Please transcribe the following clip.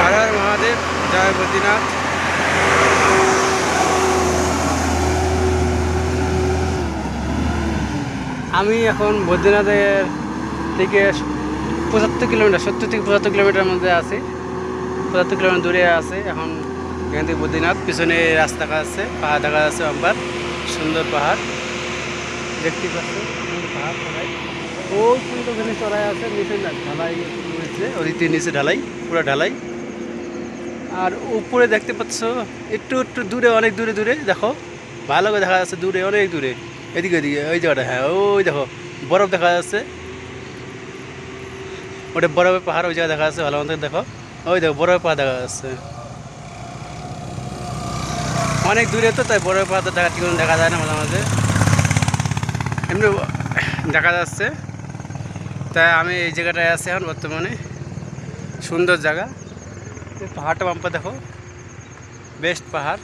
হর হর মহাদেব, জয় বদ্রীনাথ। আমি এখন বদ্রীনাথের থেকে 75 কিলোমিটার, 70 থেকে 75 কিলোমিটার মধ্যে আছি। 75 কিলোমিটার দূরে আছে এখন এখান থেকে বদ্রীনাথ। পিছনে রাস্তা দেখা যাচ্ছে, পাহাড় দেখা যাচ্ছে, আম্বার সুন্দর পাহাড় দেখতে পাচ্ছি। পাহাড় চড়াই ও কিন্তু ওখানে চড়াই আছে, নিচে ঢালাই রয়েছে, ওদিকে নিচে ঢালাই, পুরো ঢালাই। আর উপরে দেখতে পাচ্ছ একটু একটু দূরে, অনেক দূরে দূরে দেখো, ভালো করে দেখা যাচ্ছে দূরে, অনেক দূরে, এদিকে এদিকে ওই জায়গাটা, হ্যাঁ ওই দেখো বরফ দেখা যাচ্ছে, ওটা বরফের পাহাড়, ওই জায়গায় দেখা যাচ্ছে ভালো মতো দেখো, ওই দেখো বরফের পাহাড় দেখা যাচ্ছে অনেক দূরে, তো তাই বরফের পাহাড় দেখা ঠিক দেখা যায় না, মাঝে মাঝে এমনি দেখা যাচ্ছে। তাই আমি এই জায়গাটায় আছি এখন বর্তমানে, সুন্দর জায়গা। পাহাড়টা বাম্পা দেখো, বেস্ট পাহাড়।